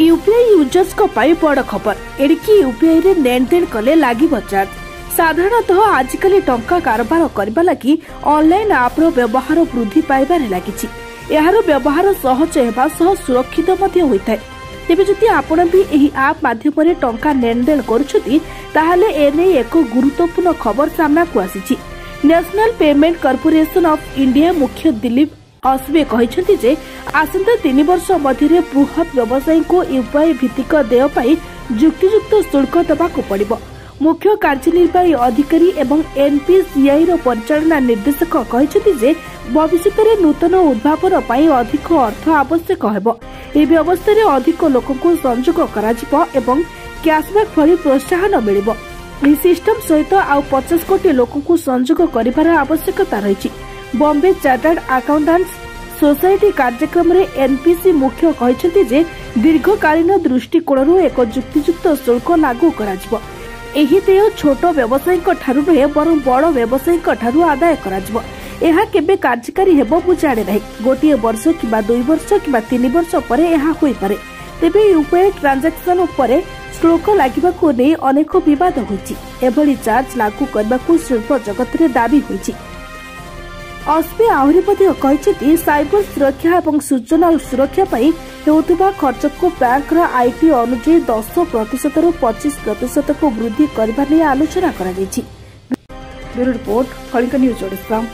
UPI users को पाई बड़ खबर एडिकी यूपीआई रे लेनदेन कले लागी चार्ज। साधारणतः आजिकली टंका कारोबार करबा लगी ऑनलाइन आप रो व्यवहार वृद्धि पाइबार लागिछि। एहारो व्यवहार सहज हेबा सह सुरक्षित मध्ये होइथाय। तेबे जदि आपण भी एही आप माध्यम रे टंका लेनदेन करूछथि ताहाले एने एक गुरुत्वपूर्ण खबर सामना को आसीछि। National payment corporation of India मुख्य दिलीप असबे कहिसेंति जे आसंता 3 वर्ष मध्य बृहत व्यवसायी को यूपीआई भित्तिक देय पाई जुक्तियुक्त शुल्क देबाक पड़िबो। मुख्य कार्यनिर्वाही अधिकारी एवं एनपीसीआई रो परिचालना निर्देशक कहिसेंति जे भविष्य में नूतन उद्भावन पाई अधिक अर्थ आवश्यक हेबो। ए व्यवस्था रे अधिक लोकको संयोग कराजिबो एवं कैशबैक भली प्रोत्साहन मिलिबो। ए सिस्टम सहित आ 50 कोटी लोकको संयोग करिबार आवश्यकता रहिछि। बॉम्बे चार्टर्ड अकाउंटेंट्स सोसाइटी कार्यक्रम रे एनपीसी मुख्य कहिसेंति जे दीर्घकालीन दृष्टिकोणरू एक जुक्तियुक्त शुल्क लागू कराजिबो। एही देय छोट व्यवसायी ठारू नुहे बरं बड़ व्यवसायी ठारू आदाय कराजिबो। एहा केबे कार्यकारी हेबो मु जाने नाही। गोटिए वर्ष किबा 2 वर्ष किबा 3 वर्ष परे एहा होई पारे। तेबे यूपीआई ट्रांजैक्शन उपरे शुल्क लागिबाकू नै अनेक विवाद होइछि। एभली चार्ज लागू करबाकू शिल्प जगत रे दाबी होइछि। असबे आहरी मध्ये कहिछि साइबर सुरक्षा और सूचना सुरक्षा पाई हेउथबा खर्च को बैंक रा आईटी अनुसार 10% रु 25% को वृद्धि करबा नै आलोचना करा ଯାଇଛି। Bureau report Kalinga news Odisha.